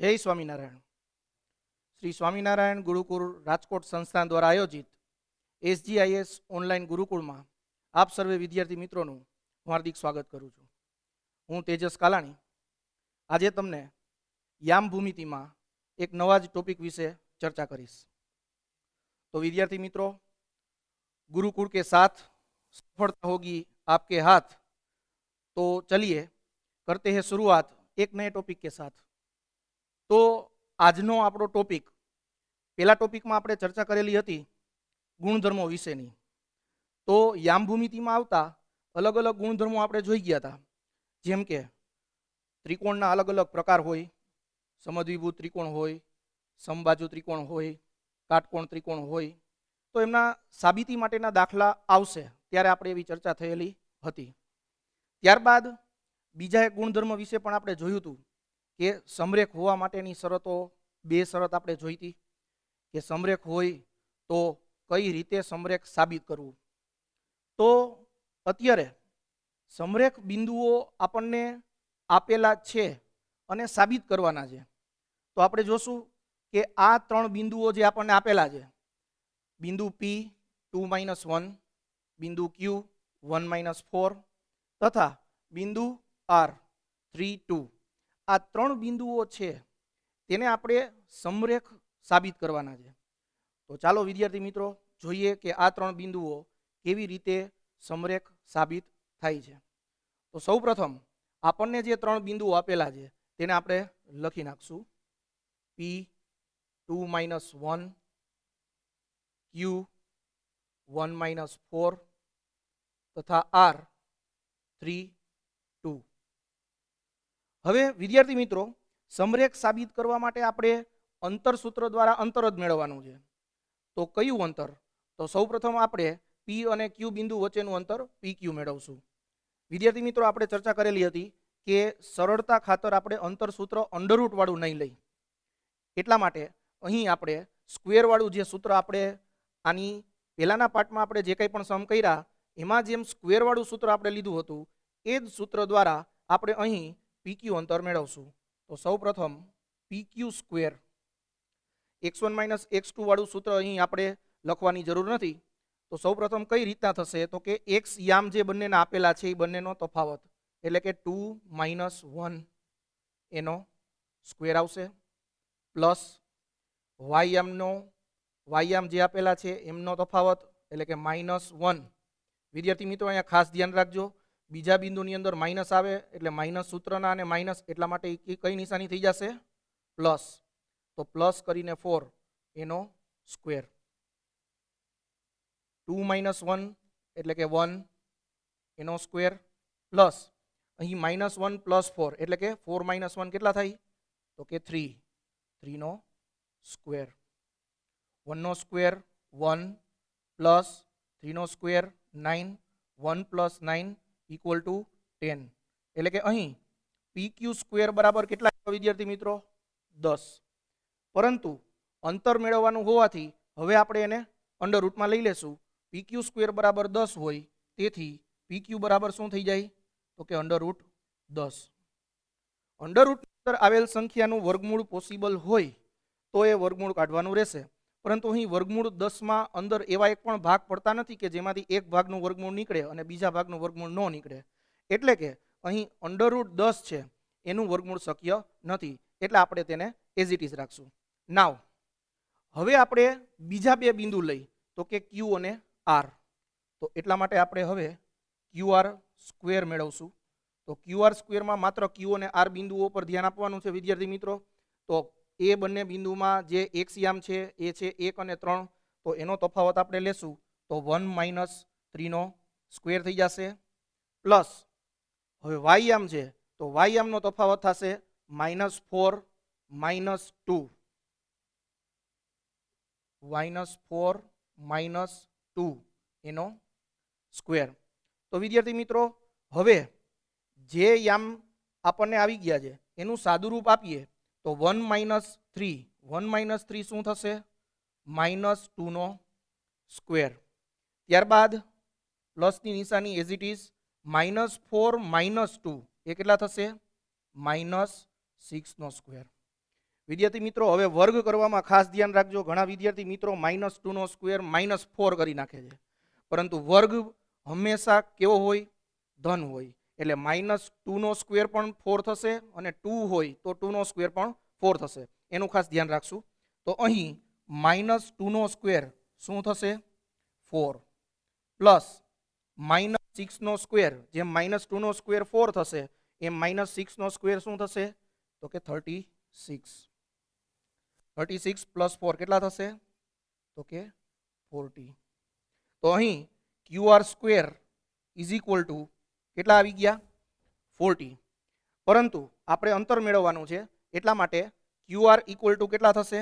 जय स्वामीनारायण। श्री स्वामीनारायण गुरुकुल राजकोट संस्थान द्वारा आयोजित SGIS ऑनलाइन गुरुकुल में आप सर्वे विद्यार्थी मित्रों हार्दिक स्वागत करूँ छूँ। हूँ तेजस कालाणी आज तमने याम भूमिति में एक नवा ज टॉपिक विषे चर्चा करीश। तो विद्यार्थी मित्रों, गुरुकुल के साथ सफलता होगी आपके हाथ। तो चलिए करते हैं शुरुआत एक नए टॉपिक के साथ। तो आजनो आपणो टॉपिक पहला टॉपिक में आपणे चर्चा करेली हती गुणधर्मो विशेनी। तो याम भूमिति में आवता अलग अलग गुणधर्मो आपणे जोई गया था, जेम के त्रिकोणना अलग अलग प्रकार होय, समद्विभुज त्रिकोण होय, समबाजु त्रिकोण होय, काटकोण त्रिकोण होय। तो एमना साबिती माटेना दाखला आवशे त्यारे आपणे एवी चर्चा थयेली हती। त्यारबाद बीजा एक गुणधर्म विषे पण आपणे जोयुं हतुं के समरेख होवा माटेनी शरतो बे शरत आपणे जोई हती के समरेख होय तो कई रीते समरेख साबित करवुं। तो अत्यारे समरेख बिंदुओ आपणने आपेला छे अने साबित करवाना छे। तो आपणे जोशुं के आ त्रण बिंदुओ जे आपणने आपेला छे, बिंदु P 2-1, बिंदु Q 1-4 तथा बिंदु R 3-2, आ त्रण बिंदुओ छे तेने आपणे समरेख साबित करवाना छे। तो चालो विद्यार्थी मित्रों जोईए के आ त्रण बिंदुओ केवी रीते समरेख साबित थाय छे। तो सौ प्रथम आपणने जे त्रण बिंदुओ आपेला छे तेने आपणे लखी नाखशुं P 2-1, Q 1-4 तथा R 3-2। हवे विद्यार्थी मित्रों समरेख साबित करवा माटे आपणे अंतर सूत्र द्वारा अंतर ज मेळववानुं छे। तो कयुं अंतर? तो सौ प्रथम आपणे P अने Q बिंदु वच्चेनुं अंतर PQ मेळवशुं। विद्यार्थी मित्रों आपणे चर्चा करेली हती के सरळता खातर आपणे अंतर सूत्र अंडररूट वाळुं नहीं लई, એટલા માટે અહીં આપણે સ્ક્વેર વાળું જે સૂત્ર આપણે આની પહેલાના પાર્ટમાં આપણે જે કંઈ પણ સમ કર્યા એમાં જેમ સ્ક્વેર વાળું સૂત્ર આપણે લીધું હતું એ જ સૂત્ર દ્વારા આપણે અહીં PQ અંતર મેળવશું। તો સૌપ્રથમ PQ સ્ક્વેર x1 - x2 વાળું સૂત્ર અહીં આપણે લખવાની જરૂર નથી। તો સૌપ્રથમ કઈ રીતના થશે તો કે x યામ જે બંનેના આપેલા છે એ બંનેનો તફાવત એટલે કે 2 - 1 એનો સ્ક્વેર આવશે प्लस वायाम जे आपेला छे एमनो तफावत एटले के -1। विद्यार्थी मित्रों अहींया खास ध्यान राखजो, बीजा बिंदुनी अंदर माइनस आवे एटले माइनस सूत्रना अने माइनस एटला माटे कई निशानी थई जशे प्लस। तो प्लस करीने 4 एनो स्क्वेर। 2 - 1 एटले के 1 एनो स्क्वेर प्लस अहीं -1 + 4 एटले के 4 - 1 केटला थाय तो के 3 નો સ્ક્વેર। 1 નો સ્ક્વેર 1 પ્લસ 3 નો સ્ક્વેર 9, 1 + 9 = 10। એટલે કે અહીં PQ સ્ક્વેર બરાબર કેટલા વિદ્યાર્થી મિત્રો 10। પરંતુ અંતર મેળવવાનું હોવાથી હવે આપણે એને અંડર રૂટમાં લઈ લેશું। PQ સ્ક્વેર બરાબર 10 હોય તેથી PQ બરાબર શું થઈ જાય તો કે √10। અંડર રૂટ અંદર આવેલ સંખ્યાનું વર્ગમૂળ પોસિબલ હોય તો એ વર્ગમૂળ કાઢવાનું રહેશે। પરંતુ અહીં વર્ગમૂળ 10 માં અંદર એવા એક પણ ભાગ પડતા નથી કે જેમાંથી એક ભાગનું વર્ગમૂળ નીકળે અને બીજા ભાગનું વર્ગમૂળ ન નીકળે। એટલે કે અહીં √10 છે એનું વર્ગમૂળ શક્ય નથી, એટલે આપણે તેને એઝ ઇટ ઇઝ રાખશું। નાવ હવે આપણે બીજા બે બિંદુ લઈ તો કે Q અને R। તો એટલા માટે આપણે હવે QR સ્ક્વેર મેળવશું। तो QR स्क्वेर में मात्र Q और R बिंदुओं पर ध्यान आपवानुं छे विद्यार्थी मित्रों। तो ए बंने बिंदु में जे एक्स याम छे ए छे 1 અને 3, तो एनो तफावत आपणे लेशुं तो 1 - 3 नो स्क्वेर थई जशे प्लस हवे y याम छे तो y याम नो तफावत थशे -4 - 2 -4 - 2 एनो स्क्वेर। तो विद्यार्थी मित्रों हवे जे याम आपने आवी गया है एनु सादुरूप आपीए तो 1 - 3 1 - 3 शुं थशे -2 नो स्क्वेर। त्यारबाद प्लस नी निशानी एज इट इज -4 - 2 ए केटला थशे -6 नो स्क्वेर। વિદ્યાર્થી મિત્રો હવે વર્ગ કરવામાં ખાસ ધ્યાન રાખજો, ઘણા વિદ્યાર્થી મિત્રો -2 નો સ્ક્વેર -4 કરી નાખે છે, પરંતુ વર્ગ હંમેશા કેવો હોય? ધન હોય, એટલે -2 નો સ્ક્વેર પણ 4 થશે અને 2 હોય તો 2 નો સ્ક્વેર પણ 4 થશે, એનું ખાસ ધ્યાન રાખશું. તો અહીં -2 નો સ્ક્વેર શું થશે? 4 પ્લસ -6 નો સ્ક્વેર, જેમ -2 નો સ્ક્વેર 4 થશે એમ -6 નો સ્ક્વેર શું થશે? તો કે 36. 36 પ્લસ 4 કેટલા થશે? તો કે 40. તો અહીં QR square is equal to કેટલા આવી ગયા? 40. પરંતુ આપણે અંતર મેળવવાનું છે, એટલા માટે QR ઇક્વલ ટુ કેટલા થશે?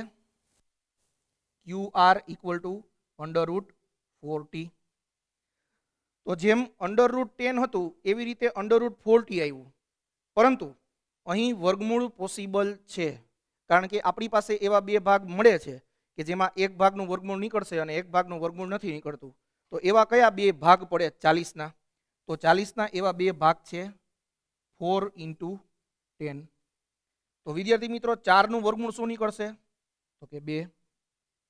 QR equal to √40. તો જેમ √10 હતું એવી રીતે √40 આવ્યું, પરંતુ અહીં વર્ગમૂળ પોસિબલ છે, કારણ કે આપણી પાસે એવા બે ભાગ મળે છે કે જેમાં એક ભાગનું વર્ગમૂળ નીકળશે અને એક ભાગનું વર્ગમૂળ નથી નીકળતું. તો એવા કયા બે ભાગ પડે 40ના? તો 40ના એવા બે ભાગ છે 4 × 10. તો વિદ્યાર્થી મિત્રો 4 નું વર્ગમૂળ શું નીકળશે? તો કે 2,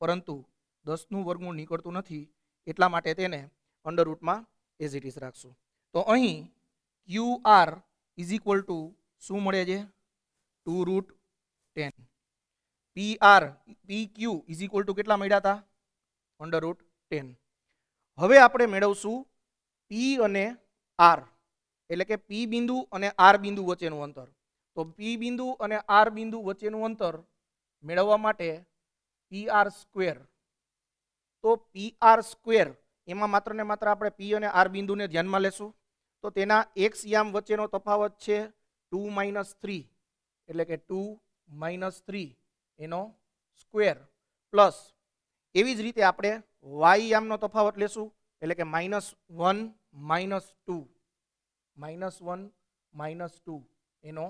પરંતુ 10 નું વર્ગમૂળ નીકળતું નથી, એટલા માટે તેને અંડરરૂટમાં એઝ ઇટ ઇઝ રાખશું. તો અહીં QR ઇઝ ઇક્વલ ટુ શું મળે છે? 2√10. PQ ઇઝ ઇક્વલ ટુ કેટલા મળ્યા હતા? √10. હવે આપણે મેળવશું P અને R, એટલે કે P બિંદુ અને R બિંદુ વચ્ચેનું અંતર. તો P બિંદુ અને R બિંદુ વચ્ચેનું અંતર મેળવવા માટે PR સ્ક્વેર. તો PR સ્ક્વેર એમાં માત્ર ને માત્ર આપણે P અને R બિંદુને ધ્યાનમાં લેશું. તો તેના x યામ વચ્ચેનો તફાવત છે 2 - 3, એટલે કે 2 - 3 એનો સ્ક્વેર, પ્લસ એવી જ રીતે આપણે y યામનો તફાવત લેશું, એટલે કે -1 - 2, -1 - 2 એનો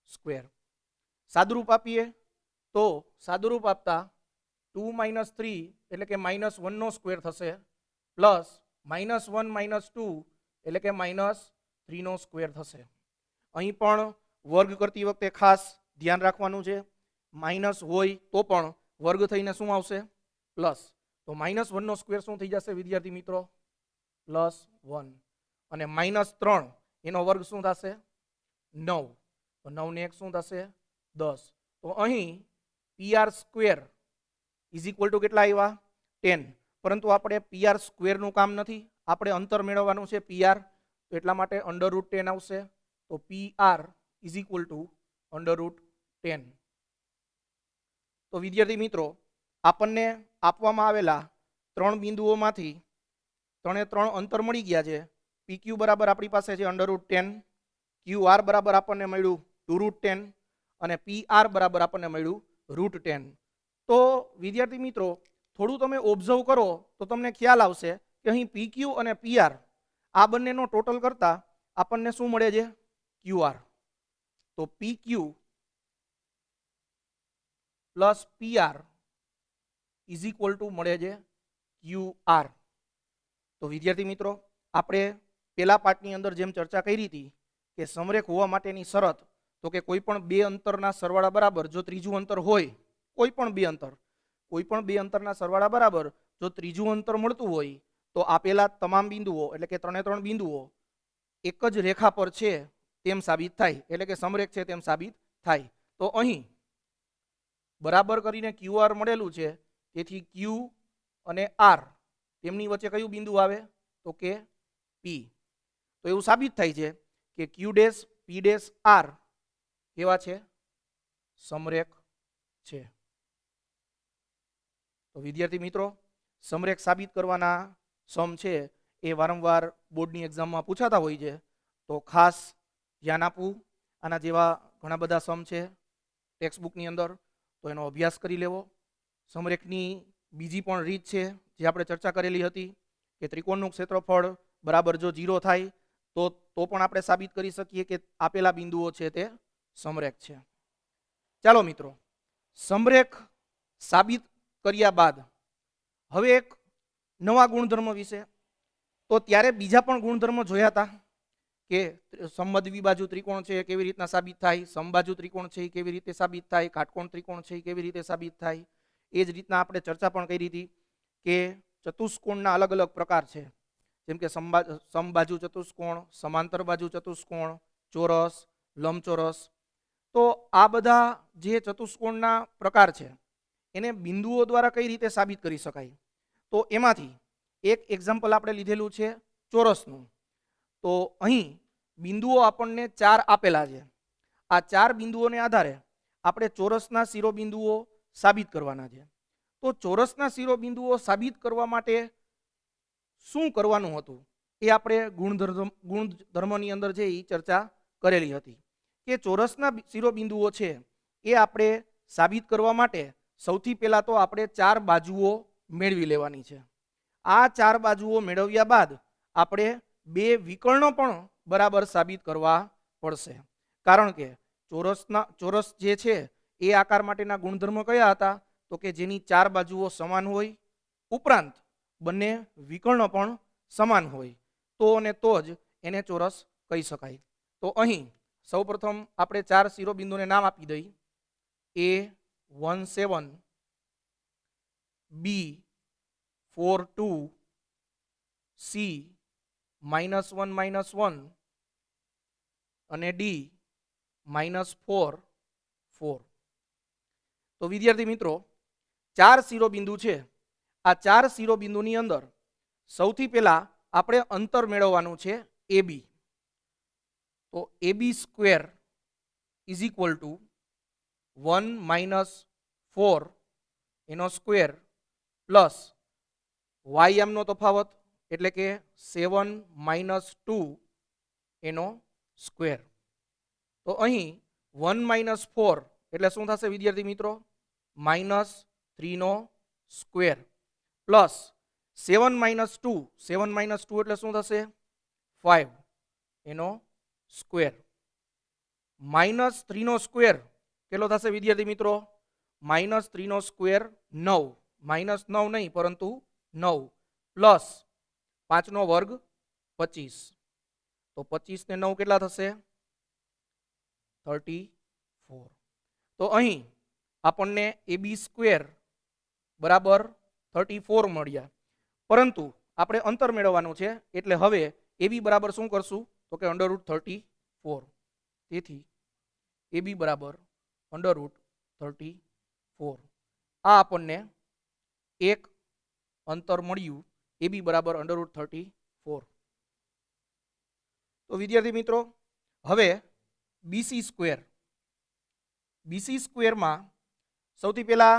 સ્ક્વેર. સાદુરૂપ આપીએ તો સાદુરૂપ આપતા 2 - 3 એટલે કે -1 નો સ્ક્વેર થશે, પ્લસ -1 - 2 એટલે કે -3 નો સ્ક્વેર થશે. અહીં પણ વર્ગ કરતી વખતે ખાસ ધ્યાન રાખવાનું છે, માઇનસ હોય તો પણ વર્ગ થઈને શું આવશે? પ્લસ. તો -1 નો સ્ક્વેર શું થઈ જશે વિદ્યાર્થી મિત્રો? +1. અને -3 એનો વર્ગ શું થશે? 9. તો 9 ને 1 શું થશે? 10. તો અહીં PR square is equal to કેટલા આવ્યા? 10. પરંતુ આપણે PR સ્ક્વેરનું કામ નથી, આપણે અંતર મેળવવાનું છે PR, તો એટલા માટે √10 આવશે. તો PR ઇઝ ઇક્વલ ટુ √10. તો વિદ્યાર્થી મિત્રો આપણને આપવામાં આવેલા 3 બિંદુઓમાંથી 3 અંતર મળી ગયા છે. PQ બરાબર આપણી પાસે છે √10, QR બરાબર આપણને મળ્યું 2√10 અને PR બરાબર આપણને મળ્યું √10. તો વિદ્યાર્થી મિત્રો થોડું તમે ઓબ્ઝર્વ કરો તો તમને ખ્યાલ આવશે કે અહીં PQ અને PR આ બંનેનો ટોટલ કરતા આપણને શું મળે છે? QR. તો PQ plus PR is equal to મળે છે QR. તો વિદ્યાર્થી મિત્રો આપણે પેલા પાઠની અંદર જેમ ચર્ચા કરી હતી કે સમરેખ હોવા માટેની શરત, તો કે કોઈ પણ બે અંતરના સરવાળા બરાબર જો ત્રીજું અંતર હોય, કોઈ પણ બે અંતરના સરવાળા બરાબર જો ત્રીજું અંતર મળતું હોય તો આપેલા તમામ બિંદુઓ એટલે કે 3 બિંદુઓ એક જ રેખા પર છે તેમ સાબિત થાય, એટલે કે સમરેખ છે તેમ સાબિત થાય. તો અહીં બરાબર કરીને QR મળેલું છે, તેથી Q અને R તેમની વચ્ચે કયું બિંદુ આવે? તો કે P. તો એવું સાબિત થાય છે કે Q dash P dash R કેવા છે? સમરેખ છે. તો વિદ્યાર્થી મિત્રો સમરેખ સાબિત કરવાના સમ છે એ વારંવાર બોર્ડની એક્ઝામમાં પૂછાતા હોય છે, તો ખાસ ધ્યાન આપવું. આના જેવા ઘણા બધા સમ છે ટેક્સ્ટબુકની અંદર, તો એનો અભ્યાસ કરી લેવો. સમરેખની બીજી પણ રીત છે જે આપણે ચર્ચા કરેલી હતી કે ત્રિકોણનું ક્ષેત્રફળ બરાબર જો 0 થાય તો પણ આપણે સાબિત કરી શકીએ કે આપેલા બિંદુઓ છે તે સમરેખ છે. ચાલો મિત્રો, સમરેખ સાબિત કર્યા બાદ હવે એક નવા ગુણધર્મ વિશે. તો ત્યારે બીજા પણ ગુણધર્મ જોયા હતા કે સમબાજુ દ્વિબાજુ ત્રિકોણ છે એ કેવી રીતના સાબિત થાય, સમબાજુ ત્રિકોણ છે એ કેવી રીતે સાબિત થાય, કાટકોણ ત્રિકોણ છે એ કેવી રીતે સાબિત થાય. એ જ રીતના આપણે ચર્ચા પણ કરી હતી કે ચતુષ્કોણના અલગ અલગ પ્રકાર છે, જેમ કે સમબાજુ ચતુષ્કોણ, સમાંતર બાજુ ચતુષ્કોણ, ચોરસ, લંબચોરસ. તો આ બધા જે ચતુષ્કોણના પ્રકાર છે એને બિંદુઓ દ્વારા કઈ રીતે સાબિત કરી શકાય. તો એમાંથી એક એક્ઝામ્પલ આપણે લીધેલું છે ચોરસનું. તો અહીં બિંદુઓ આપણને 4 આપેલા છે. આ 4 બિંદુઓને આધારે આપણે ચોરસના શિરોબિંદુઓ સાબિત કરવાના છે. તો ચોરસના શિરોબિંદુઓ સાબિત કરવા માટે શું કરવાનું હતું એ આપણે ગુણધર્મની અંદર જે એ ચર્ચા કરેલી હતી કે ચોરસના શિરોબિંદુઓ છે એ આપણે સાબિત કરવા માટે સૌથી પહેલા તો આપણે 4 બાજુઓ મેળવી લેવાની છે. આ 4 બાજુઓ મેળવ્યા બાદ આપણે 2 વિકર્ણો પણ બરાબર સાબિત કરવા પડશે. કારણ કે ચોરસ જે છે એ આકાર માટેના ગુણધર્મો કયા હતા? તો કે જેની 4 બાજુઓ સમાન હોય, ઉપરાંત બંને વિકર્ણ પણ સમાન હોય, તો અને તો જ એને ચોરસ કહી શકાય. તો અહીં સૌપ્રથમ આપણે 4 શિરોબિંદુને નામ આપી દઈ. A17, B42, C -1 -1 અને D -4 4. તો વિદ્યાર્થી મિત્રો 4 શિરોબિંદુ છે. આ 4 શિરોબિંદુની અંદર સૌથી પહેલા આપણે અંતર મેળવવાનું છે AB. તો AB² ઇઝ ઇક્વલ ટુ 1 - 4 એનો સ્ક્વેર પ્લસ y નો તફાવત એટલે કે 7 - 2 એનો સ્ક્વેર. તો અહીં 1 - 4 એટલે શું થશે વિદ્યાર્થી મિત્રો? -3 નો સ્ક્વેર પ્લસ 7 - 2, 7 - 2 એટલે શું થશે? 5 એનો સ્ક્વેર -3 નો સ્ક્વેર કેટલો થશે વિદ્યાર્થી મિત્રો? -3 નો સ્ક્વેર 9, -9 નહીં પરંતુ 9 પ્લસ 5 નો વર્ગ 25. તો 25 ને 9 કેટલા થશે? 34. તો અહીં આપણને AB² બરાબર 34 મળ્યા. પરંતુ આપણે અંતર મેળવવાનું છે એટલે હવે AB બરાબર શું કરશું? તો કે √34. તેથી AB બરાબર √34. આ આપણને એક અંતર મળ્યું. AB બરાબર √34. તો વિદ્યાર્થી મિત્રો હવે BC² માં સૌથી પહેલા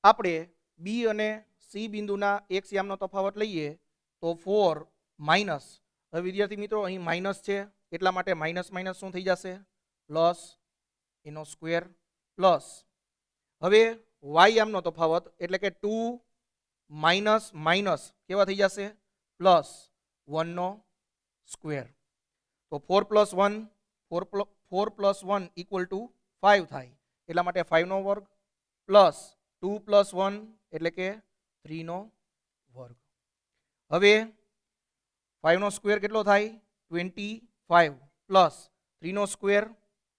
આપણે B અને C બિંદુના એક યામનો તફાવત લઈએ તો 4 માઇનસ. હવે વિદ્યાર્થી મિત્રો અહીં માઇનસ છે એટલા માટે માઇનસ માઇનસ શું થઈ જશે? પ્લસ એનો સ્ક્વેર પ્લસ હવે y યામનો તફાવત એટલે કે 2 માઇનસ માઇનસ કેવા થઈ જશે? પ્લસ 1 નો સ્ક્વેર. તો 4 + 1 ઇક્વલ ટુ 5 થાય એટલા માટે 5 નો વર્ગ પ્લસ 2 + 1 એટલે કે 3 નો વર્ગ. હવે 5 નો સ્ક્વેર કેટલો થાય? 25 પ્લસ 3 નો સ્ક્વેર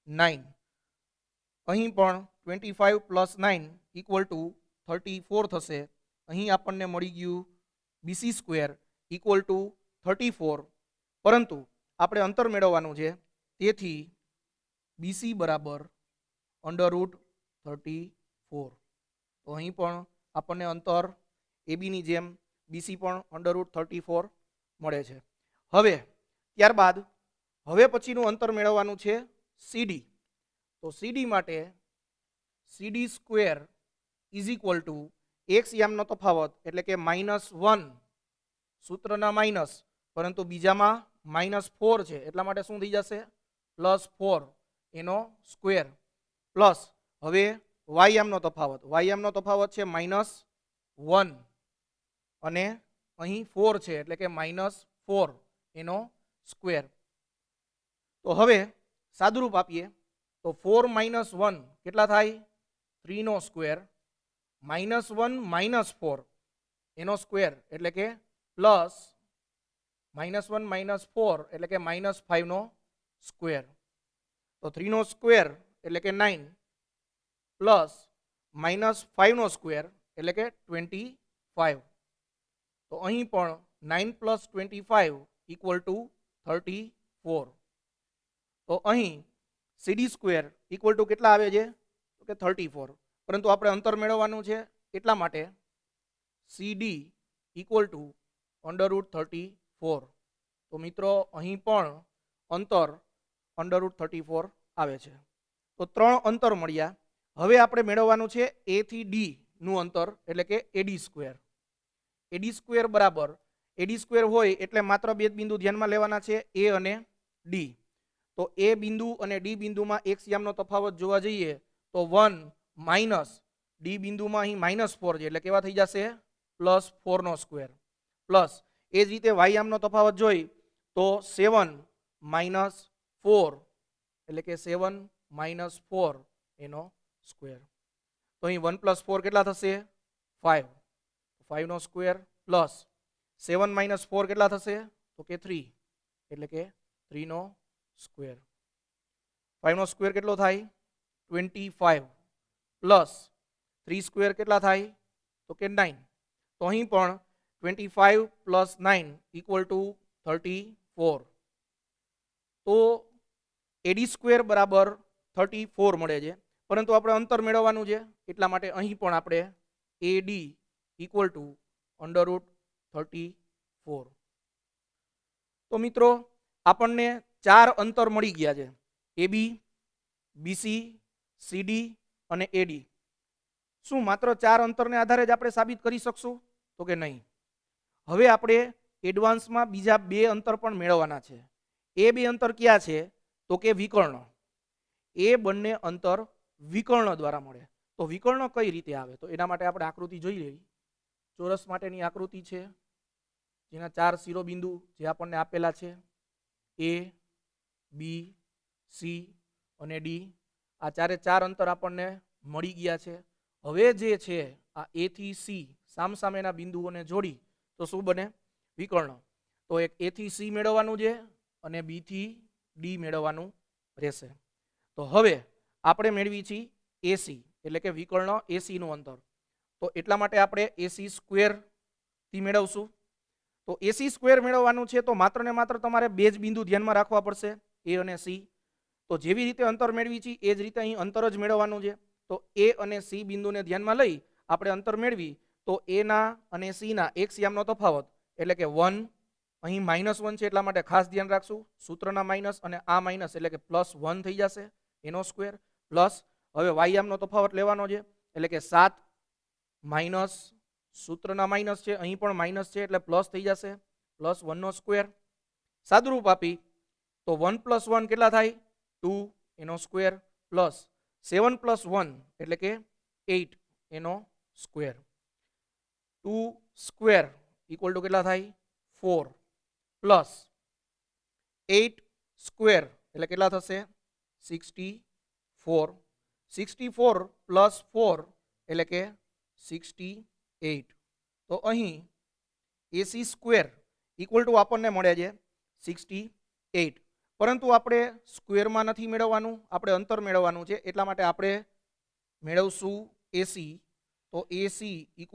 9. અહીં પણ 25 + 9 ઇક્વલ ટુ 34 થશે. અહીં આપણને મળી ગયું BC² ઇક્વલ ટુ 34. પરંતુ આપણે અંતર મેળવવાનું છે તેથી BC બરાબર √34. તો અહીં પણ આપણને અંતર AB ની જેમ BC પણ √34 મળે છે. હવે ત્યારબાદ હવે પછીનું અંતર મેળવવાનું છે CD. તો CD માટે CD² is equal to x યામનો તફાવત એટલે કે -1 સૂત્રના માઇનસ પરંતુ બીજામાં -4 છે એટલા માટે શું થઈ જશે? +4 એનો સ્ક્વેર પ્લસ હવે y યામનો તફાવત છે -1 અને અહીં 4 છે એટલે કે -4 એનો સ્ક્વેર. તો હવે સાદુરૂપ આપીએ તો 4 - 1 કેટલા થાય? 3 નો સ્ક્વેર -1 - 4 એનો સ્ક્વેર એટલે કે પ્લસ -1 -4 એટલે કે -5 નો સ્ક્વેર. તો 3 નો સ્ક્વેર એટલે કે 9 પ્લસ -5 નો સ્ક્વેર એટલે કે 25. તો અહીં પણ 9 + 25 = 34. તો અહીં CD સ્ક્વેર ઇક્વલ ટુ કેટલા આવે છે તો કે 34. પરંતુ આપણે અંતર મેળવવાનું છે એટલા માટે CD ઇક્વલ ટુ √34. તો મિત્રો અહીં પણ અંતર √34 આવે છે. તો 3 અંતર મળ્યા. હવે આપણે મેળવવાનું છે A થી D નું અંતર એટલે કે AD સ્ક્વેર. AD સ્ક્વેર બરાબર AD સ્ક્વેર હોય એટલે માત્ર બે બિંદુ ધ્યાનમાં લેવાના છે A અને D. તો A બિંદુ અને D બિંદુમાં x યામનો તફાવત જોવા જઈએ તો 1 માઇનસ D બિંદુમાં અહીં -4 છે એટલે કેવા થઈ જશે +4 નો સ્ક્વેર પ્લસ એ જ રીતે y યામનો તફાવત જોઈ તો 7 - 4 એટલે કે 7 - 4 એનો સ્ક્વેર. તો અહીં 1 + 4 કેટલા થશે 5. 5 નો સ્ક્વેર પ્લસ 7 - 4 કેટલા થશે તો કે 3 એટલે કે 3 નો સ્ક્વેર. 5 નો સ્ક્વેર કેટલો થાય 25 પ્લસ 3 સ્ક્વેર કેટલા થાય તો કે 9. તો અહીં પણ 25 + 9 = 34. તો AD સ્ક્વેર બરાબર 34 મળે છે. પરંતુ આપણે અંતર મેળવવાનું છે એટલા માટે અહીં પણ આપણે AD = √34. તો મિત્રો આપણને 4 અંતર મળી ગયા છે AB, BC, CD અને AD. શું માત્ર 4 અંતરને આધારે જ આપણે સાબિત કરી શકશું તો કે નહીં. હવે આપણે એડવાન્સમાં બીજા 2 અંતર પણ મેળવવાના છે. એ 2 અંતર ક્યાં છે તો કે વિકર્ણ. એ બંને અંતર વિકર્ણ દ્વારા મળે. તો વિકર્ણ કઈ રીતે આવે તો એના માટે આપણે આકૃતિ જોઈ લેવી. ચોરસ માટેની આકૃતિ છે જેના 4 શિરોબિંદુ જે આપણને આપેલા છે A, B, C અને D. આ 4 અંતર આપણને મળી ગયા છે. હવે જે છે આ A થી C સામસામેના બિંદુઓને જોડી તો શું બને વિકર્ણ. તો એક A થી C મેળવવાનું છે અને B થી D મેળવવાનું રહેશે. તો હવે આપણે મેળવી છીએ AC એટલે કે વિકર્ણ AC નું અંતર. તો એટલા માટે આપણે AC સ્ક્વેર થી મેળવશું. તો AC સ્ક્વેર મેળવવાનું છે તો માત્ર ને માત્ર તમારે બે જ બિંદુ ધ્યાનમાં રાખવા પડશે A અને C. તો જેવી રીતે અંતર મેળવી છે એ જ રીતે અહીં અંતર જ મેળવવાનું છે. તો A અને C બિંદુને ધ્યાનમાં લઈ આપણે અંતર મેળવી તો A ના અને C ના x યામનો તફાવત એટલે કે 1 અહીં -1 છે એટલા માટે ખાસ ધ્યાન રાખશું. સૂત્રના માઇનસ અને આ માઇનસ એટલે કે +1 થઈ જશે એનો સ્ક્વેર પ્લસ હવે y યામનો તફાવત લેવાનો છે એટલે કે 7 માઇનસ સૂત્રના માઇનસ છે અહીં પણ માઇનસ છે એટલે પ્લસ થઈ જશે +1 નો સ્ક્વેર. સાદુરૂપ આપી તો 1 + 1 કેટલા થાય 2 એનો સ્ક્વેર પ્લસ 7 + 1 એટલે કે 8 એનો સ્ક્વેર. 2 સ્ક્વેર = કેટલા થાય 4 પ્લસ 8 સ્ક્વેર એટલે કેટલા થશે 64. 64 + 4 એટલે કે 68. તો અહીં AC સ્ક્વેર = આપણને મળે છે 68. પરંતુ આપણે સ્ક્વેરમાં નથી મેળવવાનું આપણે અંતર મેળવવાનું છે એટલા માટે આપણે મેળવશું AC. તો AC =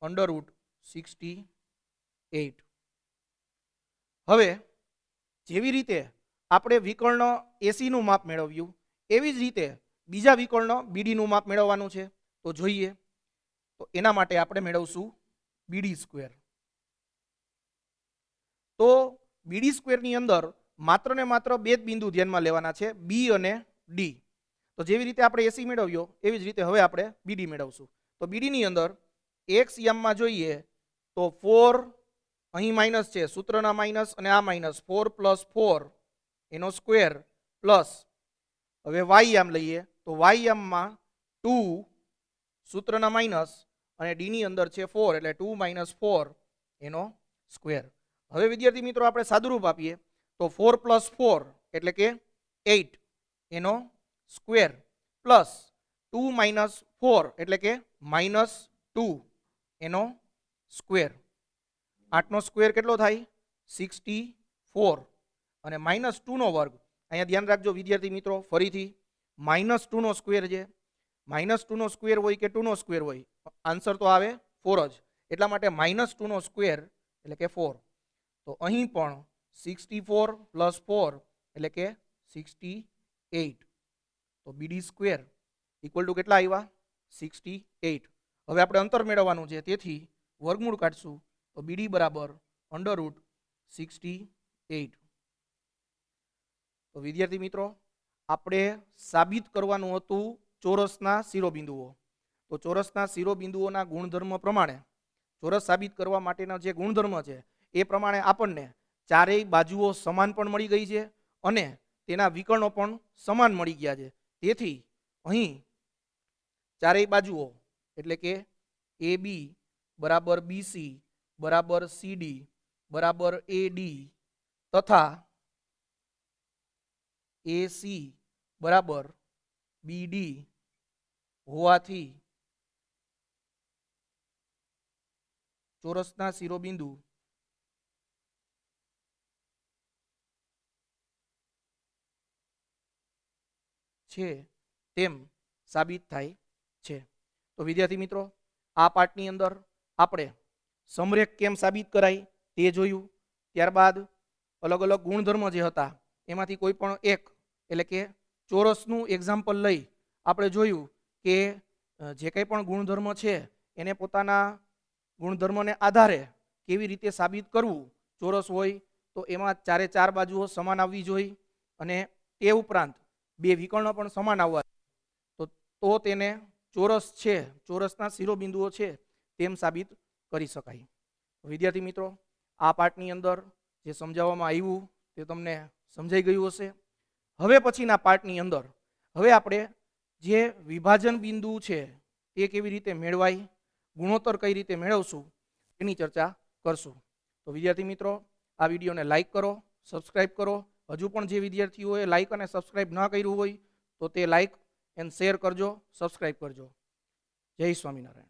√68. હવે જેવી રીતે આપણે વિકર્ણ AC નું માપ મેળવ્યું એવી જ રીતે બીજા વિકર્ણ BD નું માપ મેળવવાનું છે. તો જોઈએ તો એના માટે આપણે મેળવશું BD સ્ક્વેર. તો BD સ્ક્વેર ની અંદર માત્ર ને માત્ર બે જ બિંદુ ધ્યાનમાં લેવાના છે B અને D. તો જેવી રીતે આપણે AC મેળવ્યો એવી જ રીતે હવે આપણે BD મેળવશું. તો BD ની અંદર x યામમાં જોઈએ તો 4 અહીં માઇનસ છે સૂત્રના માઇનસ અને આ માઇનસ 4 + 4 એનો સ્ક્વેર પ્લસ હવે y યામ લઈએ તો y યામમાં 2 સૂત્રના માઇનસ અને D ની અંદર છે 4 એટલે 2 - 4 એનો સ્ક્વેર. હવે વિદ્યાર્થી મિત્રો આપણે સાદુરૂપ આપીએ તો 4 + 4 એટલે કે 8 એનો સ્ક્વેર પ્લસ 2 - 4 એટલે કે -2 એનો સ્ક્વેર. 8 નો સ્ક્વેર કેટલો થાય 64 અને -2 નો વર્ગ. અહીંયા ધ્યાન રાખજો વિદ્યાર્થી મિત્રો, ફરીથી -2 નો સ્ક્વેર છે. -2 નો સ્ક્વેર હોય કે 2 નો સ્ક્વેર હોય, આન્સર તો આવે 4 જ. એટલા માટે -2 નો સ્ક્વેર એટલે કે 4. તો અહીં પણ 64 + 4 એટલે કે 68. તો BD સ્ક્વેર ઇક્વલ ટુ કેટલા આવ્યા? 68. હવે આપણે અંતર મેળવવાનું છે, તેથી વર્ગમૂળ કાઢશું. તો BD બરાબર √68. તો વિદ્યાર્થી મિત્રો, આપણે સાબિત કરવાનું હતું ચોરસના શિરોબિંદુઓ. તો ચોરસના શિરોબિંદુઓના ગુણધર્મ પ્રમાણે, ચોરસ સાબિત કરવા માટેના જે ગુણધર્મ છે એ પ્રમાણે આપણને ચારેય બાજુઓ સમાન પણ મળી ગઈ છે અને તેના વિકર્ણો પણ સમાન મળી ગયા છે. તેથી અહીં ચારેય બાજુઓ એટલે કે AB બરાબર BC બરાબર CD બરાબર AD તથા AC બરાબર BD હોવાથી ચોરસના શિરોબિંદુ છે તેમ સાબિત થાય છે. તો વિદ્યાર્થી મિત્રો, આ પાઠની અંદર આપણે સમરેખ કેમ સાબિત કરાય તે જોયું. ત્યારબાદ અલગ અલગ ગુણધર્મ જે હતા એમાંથી કોઈ પણ એક એટલે કે ચોરસનું એક્ઝામ્પલ લઈ આપણે જોયું કે જે કંઈ પણ ગુણધર્મ છે એને પોતાના ગુણધર્મને આધારે કેવી રીતે સાબિત કરવું. ચોરસ હોય તો એમાં ચારે ચાર બાજુઓ સમાન આવવી જોઈએ અને એ ઉપરાંત બે વિકર્ણ પણ સમાન આવવા, તો તેને ચોરસ છે, ચોરસના શિરોબિંદુઓ છે તેમ સાબિત કરી શકાય. વિદ્યાર્થી મિત્રો, આ પાઠની અંદર જે સમજાવવામાં આવ્યું તે તમને સમજાઈ ગયું હશે. હવે પછીના પાઠની અંદર હવે આપણે જે વિભાજન બિંદુ છે તે કેવી રીતે મેળવાય, ગુણોત્તર કઈ રીતે મેળવશું એની ચર્ચા કરશું. તો વિદ્યાર્થી મિત્રો, આ વિડીયોને લાઈક કરો, સબસ્ક્રાઇબ કરો. હજુ પણ જે વિદ્યાર્થીઓએ લાઈક અને સબસ્ક્રાઇબ ન કર્યું હોય તો તે લાઈક એન્ડ શેર કરજો, સબસ્ક્રાઇબ કરજો. જય સ્વામિનારાયણ.